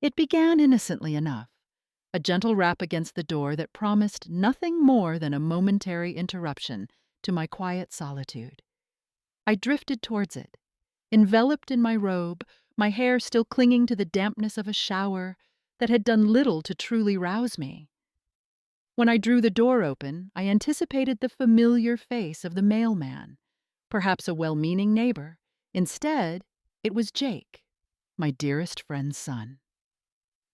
It began innocently enough, a gentle rap against the door that promised nothing more than a momentary interruption to my quiet solitude. I drifted towards it, enveloped in my robe, my hair still clinging to the dampness of a shower that had done little to truly rouse me. When I drew the door open, I anticipated the familiar face of the mailman, perhaps a well-meaning neighbor. Instead, it was Jake, my dearest friend's son.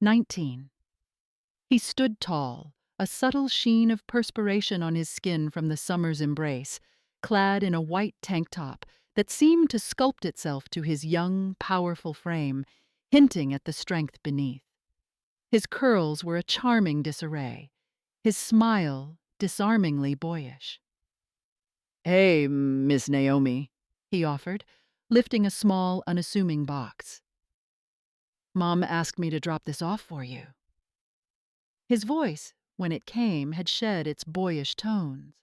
19. He stood tall, a subtle sheen of perspiration on his skin from the summer's embrace, clad in a white tank top that seemed to sculpt itself to his young, powerful frame, hinting at the strength beneath. His curls were a charming disarray, his smile disarmingly boyish. "Hey, Miss Naomi," he offered, lifting a small, unassuming box. "Mom asked me to drop this off for you." His voice, when it came, had shed its boyish tones,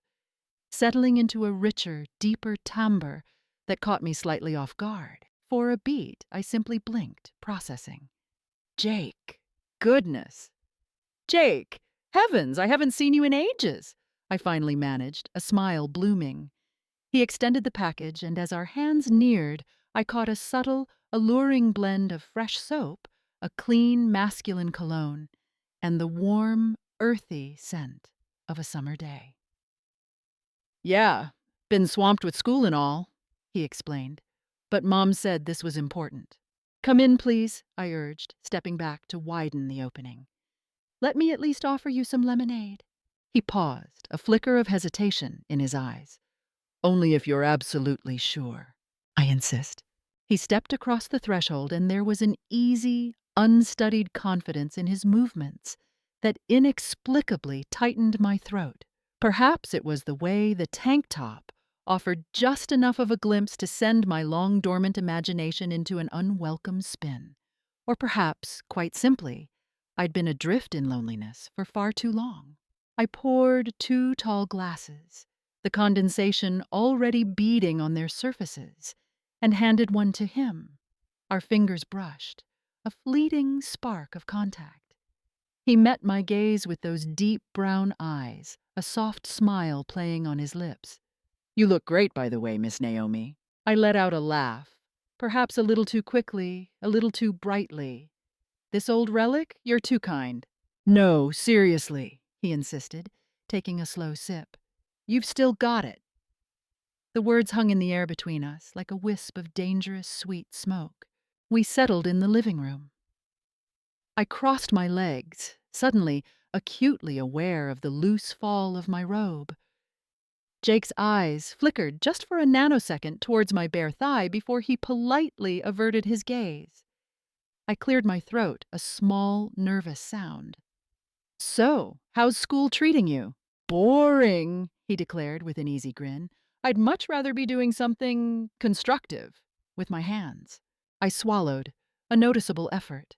settling into a richer, deeper timbre that caught me slightly off guard. For a beat, I simply blinked, processing. Jake. Goodness. Jake. Heavens, I haven't seen you in ages. I finally managed, a smile blooming. He extended the package, and as our hands neared, I caught a subtle, alluring blend of fresh soap, a clean, masculine cologne, and the warm, earthy scent of a summer day. "Yeah, been swamped with school and all," he explained, "but Mom said this was important." "Come in, please," I urged, stepping back to widen the opening. "Let me at least offer you some lemonade." He paused, a flicker of hesitation in his eyes. "Only if you're absolutely sure," I insist. He stepped across the threshold, and there was an easy, unstudied confidence in his movements that inexplicably tightened my throat. Perhaps it was the way the tank top offered just enough of a glimpse to send my long-dormant imagination into an unwelcome spin. Or perhaps, quite simply, I'd been adrift in loneliness for far too long. I poured 2 tall glasses, the condensation already beading on their surfaces, and handed one to him. Our fingers brushed, a fleeting spark of contact. He met my gaze with those deep brown eyes, a soft smile playing on his lips. "You look great, by the way, Miss Naomi." I let out a laugh, perhaps a little too quickly, a little too brightly. "This old relic? You're too kind." "No, seriously," he insisted, taking a slow sip. "You've still got it." The words hung in the air between us, like a wisp of dangerous, sweet smoke. We settled in the living room. I crossed my legs, suddenly acutely aware of the loose fall of my robe. Jake's eyes flickered just for a nanosecond towards my bare thigh before he politely averted his gaze. I cleared my throat, a small, nervous sound. "So, how's school treating you?" "Boring," he declared with an easy grin. "I'd much rather be doing something constructive with my hands." I swallowed, a noticeable effort.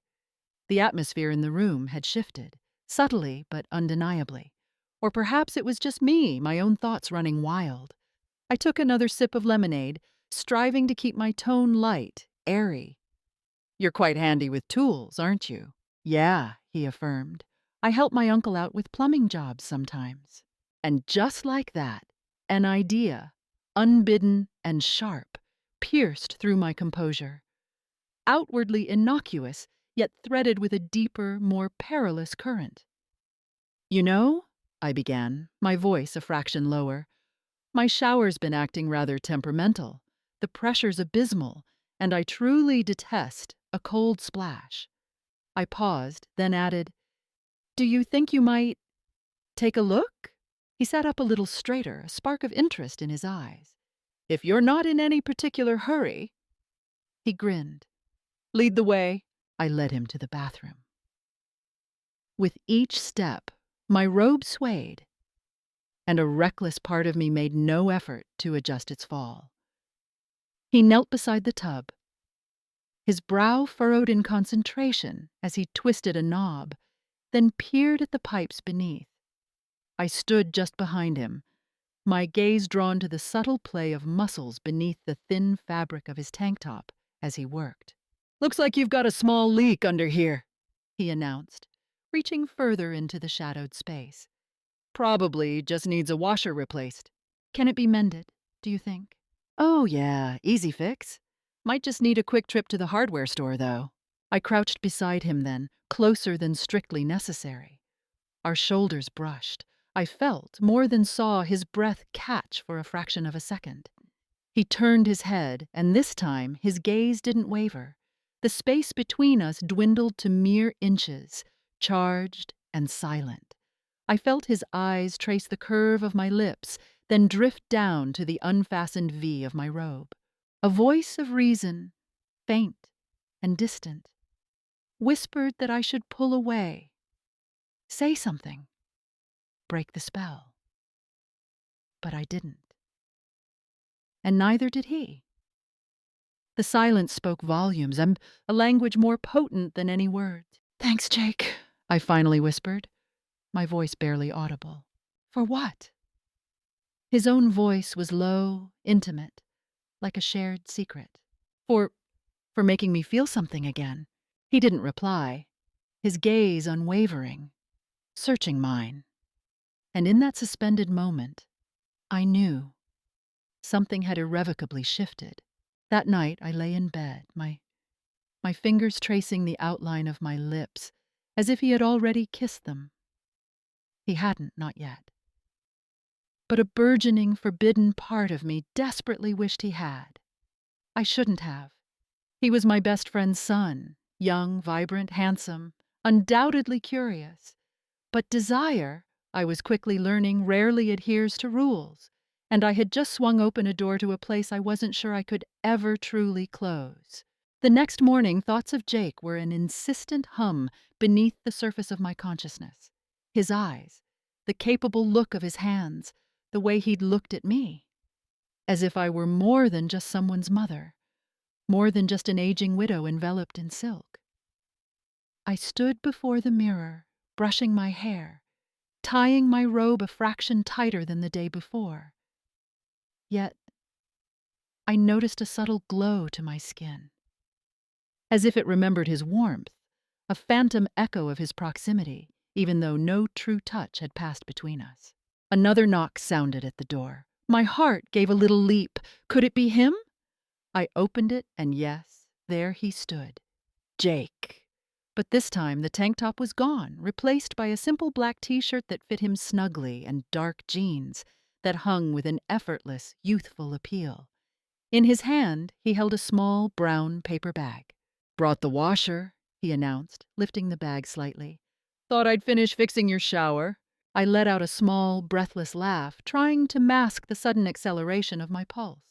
The atmosphere in the room had shifted, subtly but undeniably. Or perhaps it was just me, my own thoughts running wild. I took another sip of lemonade, striving to keep my tone light, airy. "You're quite handy with tools, aren't you?" "Yeah," he affirmed. "I help my uncle out with plumbing jobs sometimes." And just like that, an idea, unbidden and sharp, pierced through my composure. Outwardly innocuous, yet threaded with a deeper, more perilous current. "You know," I began, my voice a fraction lower, "my shower's been acting rather temperamental. The pressure's abysmal, and I truly detest a cold splash." I paused, then added, "Do you think you might take a look?" He sat up a little straighter, a spark of interest in his eyes. "If you're not in any particular hurry." He grinned. "Lead the way." I led him to the bathroom. With each step, my robe swayed, and a reckless part of me made no effort to adjust its fall. He knelt beside the tub, his brow furrowed in concentration as he twisted a knob, then peered at the pipes beneath. I stood just behind him, my gaze drawn to the subtle play of muscles beneath the thin fabric of his tank top as he worked. "Looks like you've got a small leak under here." he announced, reaching further into the shadowed space. Probably just needs a washer replaced. Can it be mended, do you think? Oh, yeah, easy fix. Might just need a quick trip to the hardware store, though. I crouched beside him then, closer than strictly necessary. Our shoulders brushed. I felt, more than saw, his breath catch for a fraction of a second. He turned his head, and this time his gaze didn't waver. The space between us dwindled to mere inches, charged and silent. I felt his eyes trace the curve of my lips, then drift down to the unfastened V of my robe. A voice of reason, faint and distant, whispered that I should pull away, say something, break the spell. But I didn't. And neither did he. The silence spoke volumes, and a language more potent than any words. "Thanks, Jake," I finally whispered, my voice barely audible. "For what?" His own voice was low, intimate, like a shared secret. For making me feel something again. He didn't reply, his gaze unwavering, searching mine. And in that suspended moment, I knew something had irrevocably shifted. That night I lay in bed, my fingers tracing the outline of my lips, as if he had already kissed them. He hadn't, not yet. But a burgeoning, forbidden part of me desperately wished he had. I shouldn't have. He was my best friend's son, young, vibrant, handsome, undoubtedly curious. But desire, I was quickly learning, rarely adheres to rules, and I had just swung open a door to a place I wasn't sure I could ever truly close. The next morning, thoughts of Jake were an insistent hum beneath the surface of my consciousness. His eyes, the capable look of his hands, the way he'd looked at me. As if I were more than just someone's mother, more than just an aging widow enveloped in silk. I stood before the mirror, brushing my hair, tying my robe a fraction tighter than the day before. Yet, I noticed a subtle glow to my skin. As if it remembered his warmth, a phantom echo of his proximity, even though no true touch had passed between us. Another knock sounded at the door. My heart gave a little leap. Could it be him? I opened it, and yes, there he stood. Jake. But this time the tank top was gone, replaced by a simple black t-shirt that fit him snugly and dark jeans that hung with an effortless, youthful appeal. In his hand, he held a small brown paper bag. "Brought the washer," he announced, lifting the bag slightly. "Thought I'd finish fixing your shower." I let out a small, breathless laugh, trying to mask the sudden acceleration of my pulse.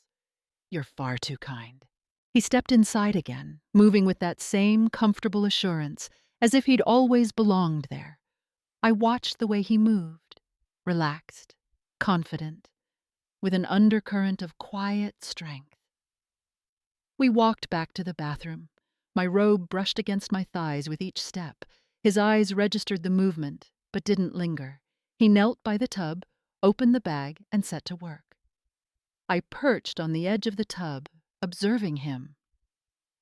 "You're far too kind." He stepped inside again, moving with that same comfortable assurance, as if he'd always belonged there. I watched the way he moved, relaxed, confident, with an undercurrent of quiet strength. We walked back to the bathroom. My robe brushed against my thighs with each step. His eyes registered the movement, but didn't linger. He knelt by the tub, opened the bag, and set to work. I perched on the edge of the tub, observing him.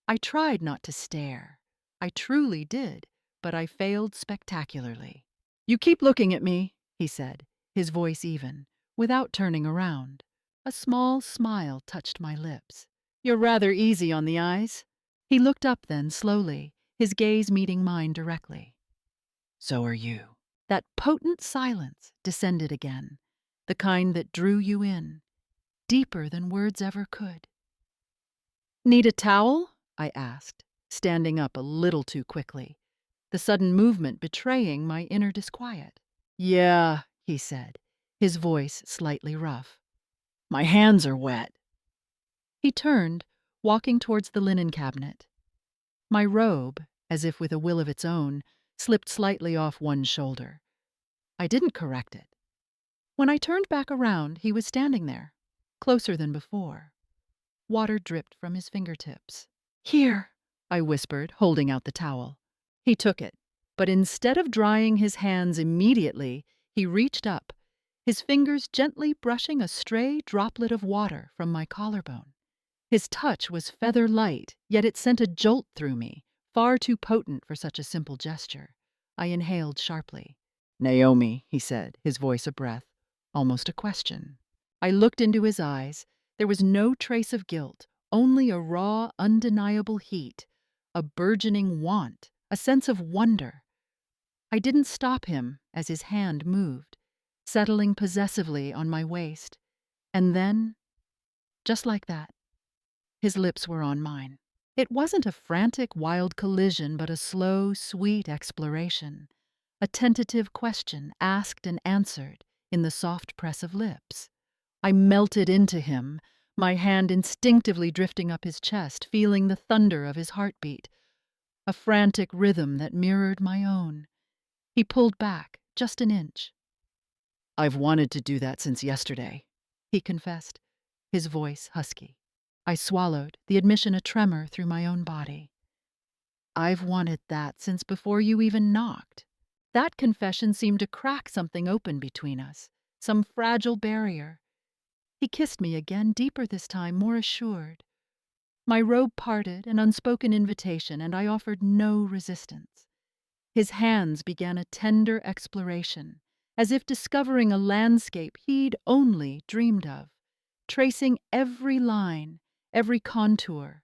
I tried not to stare. I truly did, but I failed spectacularly. "You keep looking at me," he said, his voice even, without turning around. A small smile touched my lips. "You're rather easy on the eyes." He looked up then, slowly, his gaze meeting mine directly. "So are you." That potent silence descended again, the kind that drew you in, deeper than words ever could. "Need a towel?" I asked, standing up a little too quickly, the sudden movement betraying my inner disquiet. "Yeah," he said, his voice slightly rough. "My hands are wet." He turned, walking towards the linen cabinet. My robe, as if with a will of its own, slipped slightly off one shoulder. I didn't correct it. When I turned back around, he was standing there, closer than before. Water dripped from his fingertips. "Here," I whispered, holding out the towel. He took it, but instead of drying his hands immediately, he reached up, his fingers gently brushing a stray droplet of water from my collarbone. His touch was feather light, yet it sent a jolt through me, far too potent for such a simple gesture. I inhaled sharply. "Naomi," he said, his voice a breath, almost a question. I looked into his eyes. There was no trace of guilt, only a raw, undeniable heat, a burgeoning want, a sense of wonder. I didn't stop him as his hand moved, settling possessively on my waist. And then, just like that, his lips were on mine. It wasn't a frantic, wild collision, but a slow, sweet exploration. A tentative question asked and answered in the soft press of lips. I melted into him, my hand instinctively drifting up his chest, feeling the thunder of his heartbeat, a frantic rhythm that mirrored my own. He pulled back just an inch. "I've wanted to do that since yesterday," he confessed, his voice husky. I swallowed, the admission a tremor through my own body. "I've wanted that since before you even knocked." That confession seemed to crack something open between us, some fragile barrier. He kissed me again, deeper this time, more assured. My robe parted, an unspoken invitation, and I offered no resistance. His hands began a tender exploration, as if discovering a landscape he'd only dreamed of, tracing every line, every contour,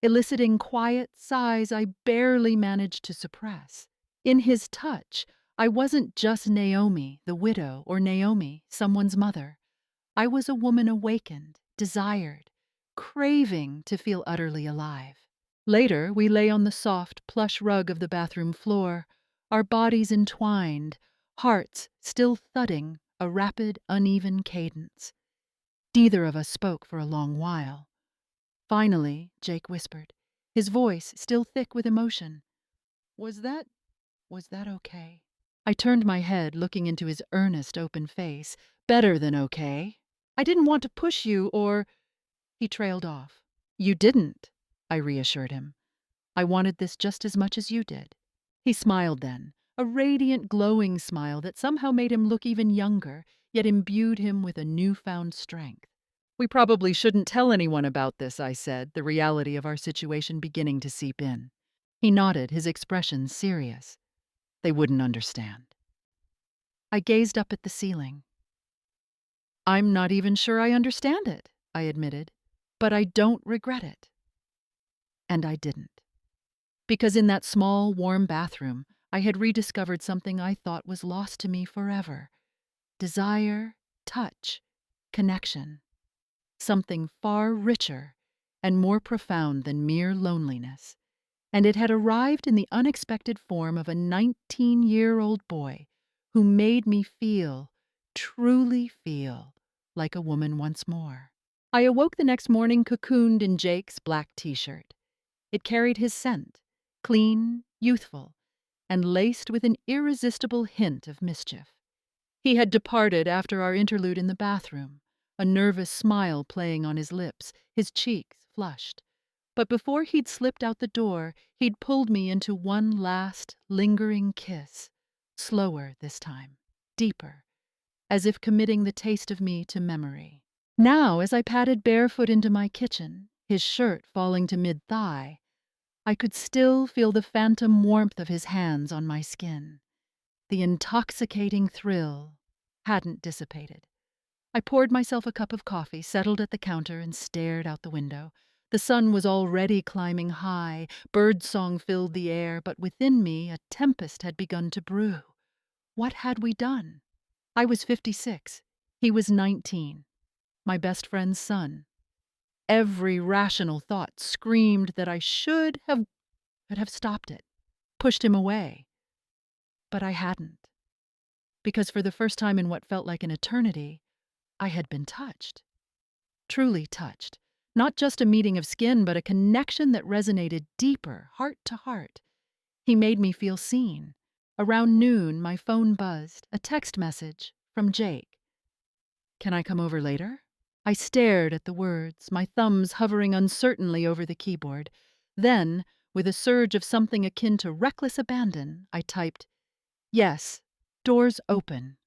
eliciting quiet sighs I barely managed to suppress. In his touch, I wasn't just Naomi, the widow, or Naomi, someone's mother. I was a woman awakened, desired, craving to feel utterly alive. Later, we lay on the soft, plush rug of the bathroom floor, our bodies entwined, hearts still thudding a rapid, uneven cadence. Neither of us spoke for a long while. Finally, Jake whispered, his voice still thick with emotion. Was that okay?" I turned my head, looking into his earnest, open face. "Better than okay. I didn't want to push you or—" He trailed off. "You didn't," I reassured him. "I wanted this just as much as you did." He smiled then, a radiant, glowing smile that somehow made him look even younger, yet imbued him with a newfound strength. "We probably shouldn't tell anyone about this," I said, the reality of our situation beginning to seep in. He nodded, his expression serious. "They wouldn't understand." I gazed up at the ceiling. "I'm not even sure I understand it," I admitted, "but I don't regret it." And I didn't. Because in that small, warm bathroom, I had rediscovered something I thought was lost to me forever. Desire, touch, connection. Something far richer and more profound than mere loneliness. And it had arrived in the unexpected form of a 19-year-old boy who made me feel, truly feel, like a woman once more. I awoke the next morning cocooned in Jake's black t-shirt. It carried his scent, clean, youthful, and laced with an irresistible hint of mischief. He had departed after our interlude in the bathroom, a nervous smile playing on his lips, his cheeks flushed. But before he'd slipped out the door, he'd pulled me into one last, lingering kiss, slower this time, deeper, as if committing the taste of me to memory. Now, as I padded barefoot into my kitchen, his shirt falling to mid-thigh, I could still feel the phantom warmth of his hands on my skin. The intoxicating thrill hadn't dissipated. I poured myself a cup of coffee, settled at the counter, and stared out the window. The sun was already climbing high, birdsong filled the air, but within me a tempest had begun to brew. What had we done? I was 56. He was 19. My best friend's son. Every rational thought screamed that I could have stopped it, pushed him away. But I hadn't. Because for the first time in what felt like an eternity, I had been touched. Truly touched. Not just a meeting of skin, but a connection that resonated deeper, heart to heart. He made me feel seen. Around noon, my phone buzzed, a text message from Jake. "Can I come over later?" I stared at the words, my thumbs hovering uncertainly over the keyboard. Then, with a surge of something akin to reckless abandon, I typed, "Yes, doors open."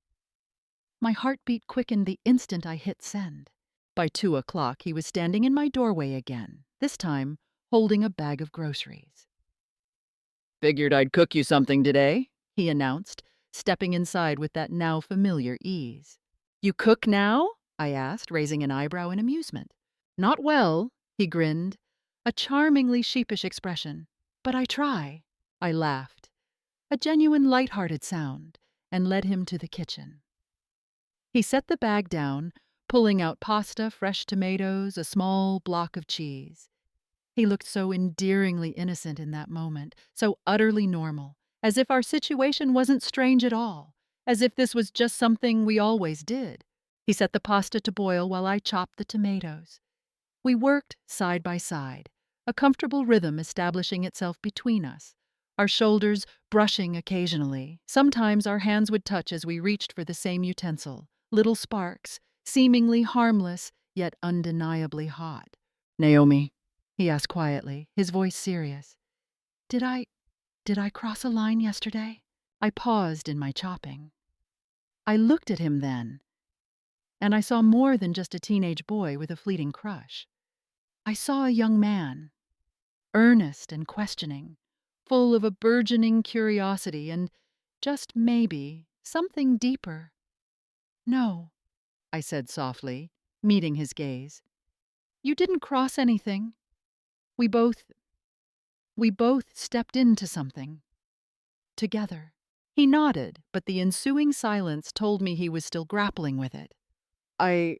My heartbeat quickened the instant I hit send. By 2 o'clock, he was standing in my doorway again, this time holding a bag of groceries. Figured I'd cook you something today, he announced, stepping inside with that now familiar ease. You cook now? I asked, raising an eyebrow in amusement. Not well, he grinned, a charmingly sheepish expression. But I try. I laughed, a genuine light-hearted sound, and led him to the kitchen. He set the bag down, pulling out pasta, fresh tomatoes, a small block of cheese. He looked so endearingly innocent in that moment, so utterly normal, as if our situation wasn't strange at all, as if this was just something we always did. He set the pasta to boil while I chopped the tomatoes. We worked side by side, a comfortable rhythm establishing itself between us, our shoulders brushing occasionally. Sometimes our hands would touch as we reached for the same utensil, little sparks, seemingly harmless, yet undeniably hot. Naomi, he asked quietly, his voice serious. Did I cross a line yesterday? I paused in my chopping. I looked at him then, and I saw more than just a teenage boy with a fleeting crush. I saw a young man, earnest and questioning, full of a burgeoning curiosity and, just maybe, something deeper. No, I said softly, meeting his gaze. You didn't cross anything. We both stepped into something. Together. He nodded, but the ensuing silence told me he was still grappling with it. I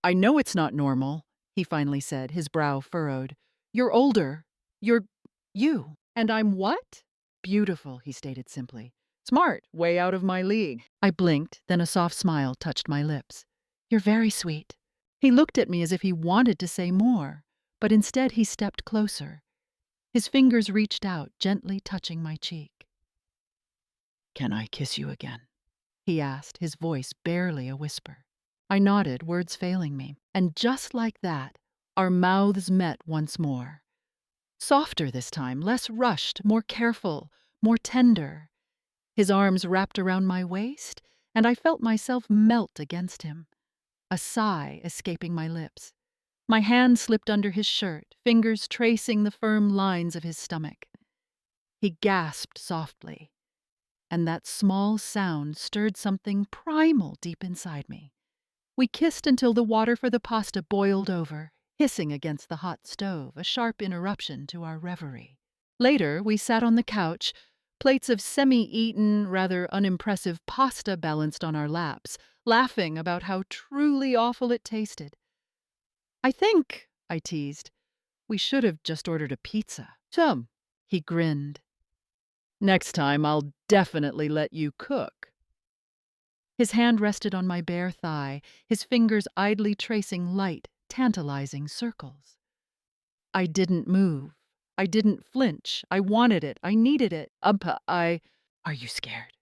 know it's not normal, he finally said, his brow furrowed. You're older. You're you. And I'm what? Beautiful, he stated simply. Smart, way out of my league. I blinked, then a soft smile touched my lips. You're very sweet. He looked at me as if he wanted to say more, but instead he stepped closer. His fingers reached out, gently touching my cheek. Can I kiss you again? He asked, his voice barely a whisper. I nodded, words failing me, and just like that, our mouths met once more. Softer this time, less rushed, more careful, more tender. His arms wrapped around my waist, and I felt myself melt against him, a sigh escaping my lips. My hand slipped under his shirt, fingers tracing the firm lines of his stomach. He gasped softly, and that small sound stirred something primal deep inside me. We kissed until the water for the pasta boiled over, hissing against the hot stove, a sharp interruption to our reverie. Later, we sat on the couch, plates of semi-eaten, rather unimpressive pasta balanced on our laps, laughing about how truly awful it tasted. I think, I teased, we should have just ordered a pizza. Chum, he grinned. Next time I'll definitely let you cook. His hand rested on my bare thigh, his fingers idly tracing light, tantalizing circles. I didn't move. I didn't flinch. I wanted it. I needed it. Are you scared?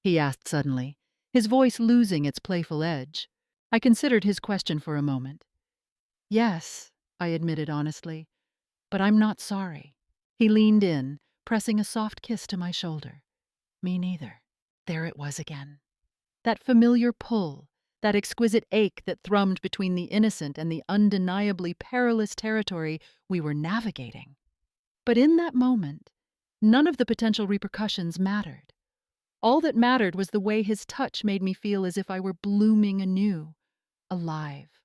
He asked suddenly, his voice losing its playful edge. I considered his question for a moment. Yes, I admitted honestly, but I'm not sorry. He leaned in, pressing a soft kiss to my shoulder. Me neither. There it was again. That familiar pull, that exquisite ache that thrummed between the innocent and the undeniably perilous territory we were navigating. But in that moment, none of the potential repercussions mattered. All that mattered was the way his touch made me feel as if I were blooming anew, alive,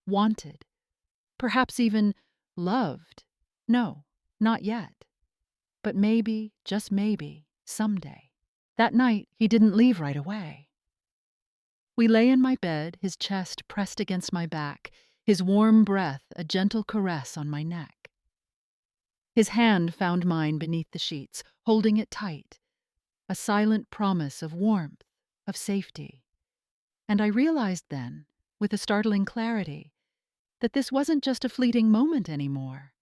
wanted, perhaps even loved. No, not yet. But maybe, just maybe, someday. That night, he didn't leave right away. We lay in my bed, his chest pressed against my back, his warm breath a gentle caress on my neck. His hand found mine beneath the sheets, holding it tight, a silent promise of warmth, of safety. And I realized then, with a startling clarity, that this wasn't just a fleeting moment anymore.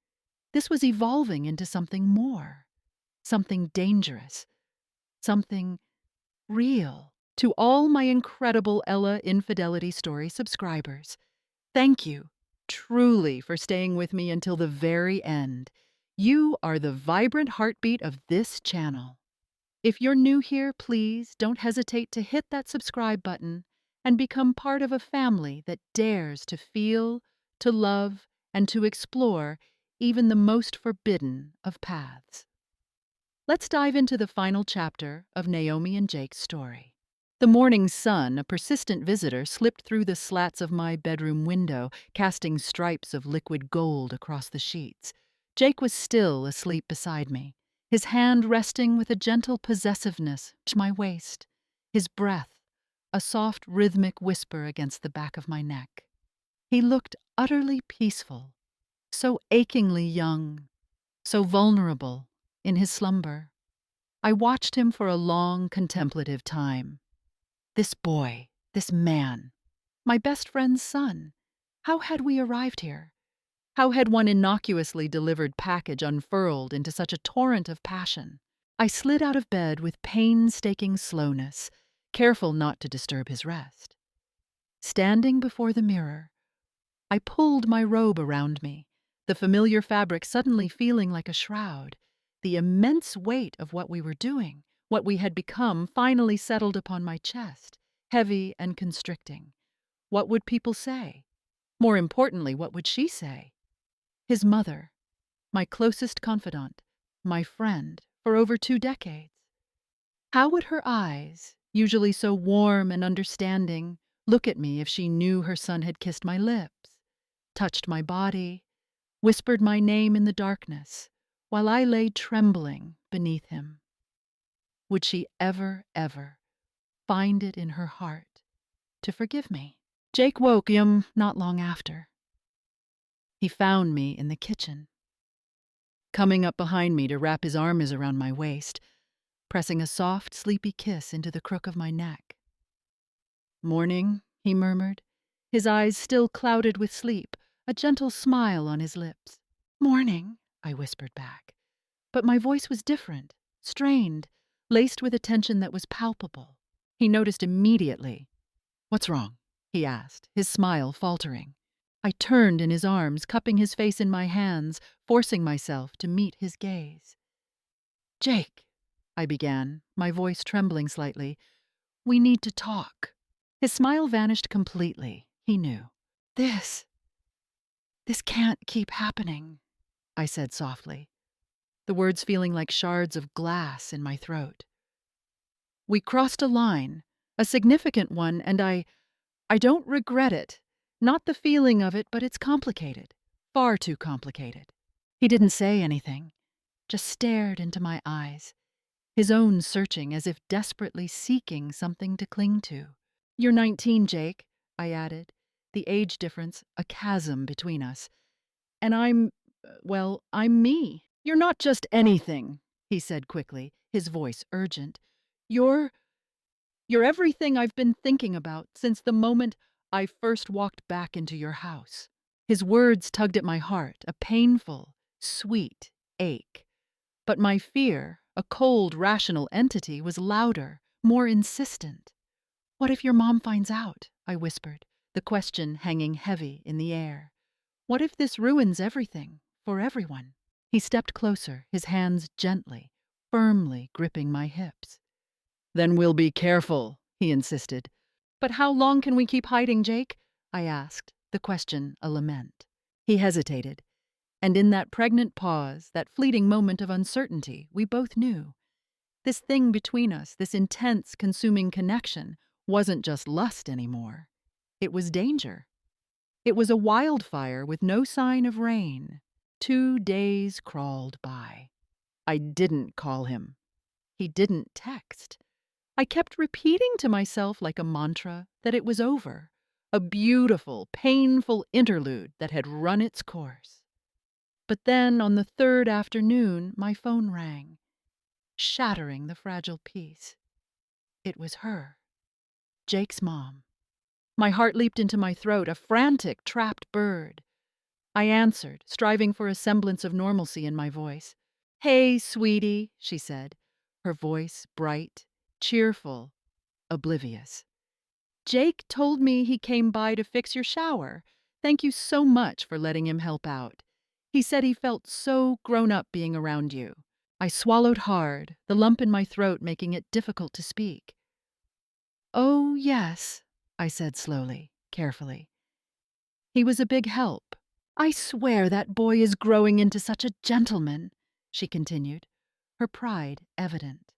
This was evolving into something more, something dangerous, something real. To all my incredible Ella Infidelity Story subscribers, thank you, truly, for staying with me until the very end. You are the vibrant heartbeat of this channel. If you're new here, please don't hesitate to hit that subscribe button and become part of a family that dares to feel, to love, and to explore even the most forbidden of paths. Let's dive into the final chapter of Naomi and Jake's story. The morning sun, a persistent visitor, slipped through the slats of my bedroom window, casting stripes of liquid gold across the sheets. Jake was still asleep beside me, his hand resting with a gentle possessiveness to my waist, his breath a soft rhythmic whisper against the back of my neck. He looked utterly peaceful, so achingly young, so vulnerable in his slumber. I watched him for a long, contemplative time. This boy, this man, my best friend's son. How had we arrived here? How had one innocuously delivered package unfurled into such a torrent of passion? I slid out of bed with painstaking slowness, careful not to disturb his rest. Standing before the mirror, I pulled my robe around me, the familiar fabric suddenly feeling like a shroud. The immense weight of what we were doing, what we had become, finally settled upon my chest, heavy and constricting. What would people say? More importantly, what would she say? His mother, my closest confidant, my friend for over 2 decades. How would her eyes, usually so warm and understanding, look at me if she knew her son had kissed my lips, touched my body, whispered my name in the darkness, while I lay trembling beneath him? Would she ever, ever find it in her heart to forgive me? Jake woke not long after. He found me in the kitchen, coming up behind me to wrap his arms around my waist, pressing a soft, sleepy kiss into the crook of my neck. "Morning," he murmured, his eyes still clouded with sleep, a gentle smile on his lips. "Morning," I whispered back. But my voice was different, strained, laced with a tension that was palpable. He noticed immediately. "What's wrong?" he asked, his smile faltering. I turned in his arms, cupping his face in my hands, forcing myself to meet his gaze. "Jake," I began, my voice trembling slightly, "we need to talk." His smile vanished completely, he knew. This can't keep happening," I said softly, the words feeling like shards of glass in my throat. "We crossed a line, a significant one, and I don't regret it. Not the feeling of it, but it's complicated. Far too complicated." He didn't say anything, just stared into my eyes, his own searching as if desperately seeking something to cling to. "You're 19, Jake," I added, the age difference a chasm between us. "And I'm me." "You're not just anything," he said quickly, his voice urgent. You're everything I've been thinking about since the moment I first walked back into your house." His words tugged at my heart, a painful, sweet ache. But my fear, a cold, rational entity, was louder, more insistent. "What if your mom finds out?" I whispered, the question hanging heavy in the air. "What if this ruins everything, for everyone?" He stepped closer, his hands gently, firmly gripping my hips. "Then we'll be careful," he insisted. "But how long can we keep hiding, Jake?" I asked, the question a lament. He hesitated, and in that pregnant pause, that fleeting moment of uncertainty, we both knew. This thing between us, this intense, consuming connection, wasn't just lust anymore. It was danger. It was a wildfire with no sign of rain. 2 days crawled by. I didn't call him. He didn't text. I kept repeating to myself like a mantra that it was over, a beautiful, painful interlude that had run its course. But then, on the 3rd afternoon, my phone rang, shattering the fragile peace. It was her, Jake's mom. My heart leaped into my throat, a frantic, trapped bird. I answered, striving for a semblance of normalcy in my voice. "Hey, sweetie," she said, her voice bright, cheerful, oblivious. "Jake told me he came by to fix your shower. Thank you so much for letting him help out. He said he felt so grown up being around you." I swallowed hard, the lump in my throat making it difficult to speak. "Oh, yes," I said slowly, carefully. "He was a big help." "I swear that boy is growing into such a gentleman," she continued, her pride evident.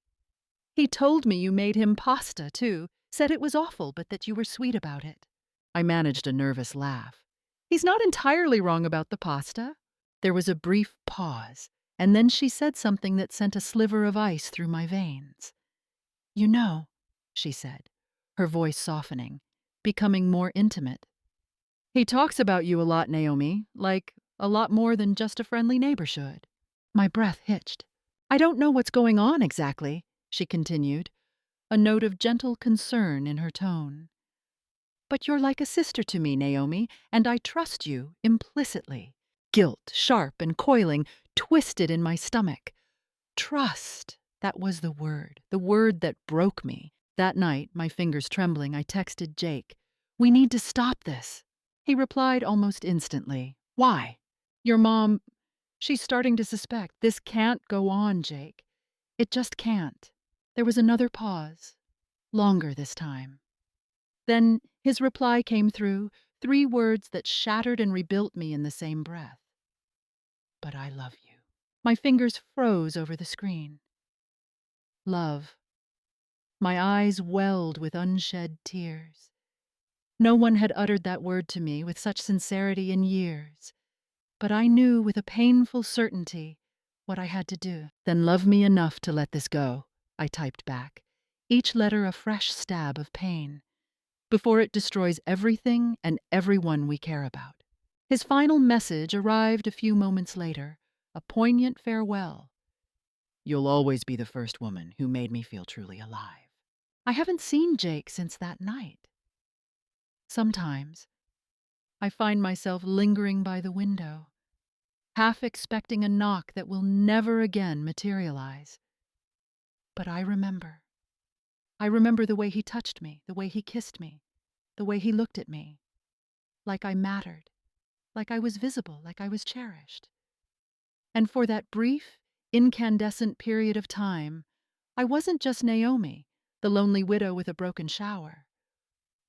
"He told me you made him pasta, too, said it was awful, but that you were sweet about it." I managed a nervous laugh. "He's not entirely wrong about the pasta." There was a brief pause, and then she said something that sent a sliver of ice through my veins. "You know," she said, her voice softening, becoming more intimate. "He talks about you a lot, Naomi, like a lot more than just a friendly neighbor should." My breath hitched. "I don't know what's going on exactly," she continued, a note of gentle concern in her tone. "But you're like a sister to me, Naomi, and I trust you implicitly." Guilt, sharp and coiling, twisted in my stomach. Trust, that was the word that broke me. That night, my fingers trembling, I texted Jake. "We need to stop this." He replied almost instantly. "Why?" "Your mom, she's starting to suspect. This can't go on, Jake. It just can't." There was another pause, longer this time. Then his reply came through, 3 words that shattered and rebuilt me in the same breath. "But I love you." My fingers froze over the screen. Love. My eyes welled with unshed tears. No one had uttered that word to me with such sincerity in years. But I knew with a painful certainty what I had to do. "Then love me enough to let this go," I typed back, each letter a fresh stab of pain, "before it destroys everything and everyone we care about." His final message arrived a few moments later, a poignant farewell. "You'll always be the first woman who made me feel truly alive." I haven't seen Jake since that night. Sometimes I find myself lingering by the window, half expecting a knock that will never again materialize. But I remember. I remember the way he touched me, the way he kissed me, the way he looked at me, like I mattered, like I was visible, like I was cherished. And for that brief, incandescent period of time, I wasn't just Naomi, the lonely widow with a broken shower.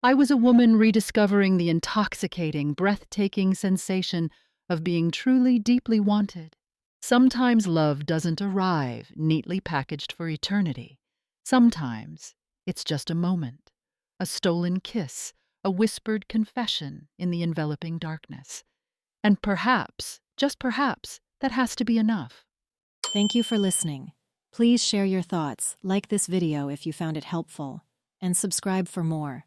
I was a woman rediscovering the intoxicating, breathtaking sensation of being truly, deeply wanted. Sometimes love doesn't arrive neatly packaged for eternity. Sometimes it's just a moment, a stolen kiss, a whispered confession in the enveloping darkness. And perhaps, just perhaps, that has to be enough. Thank you for listening. Please share your thoughts, like this video if you found it helpful, and subscribe for more.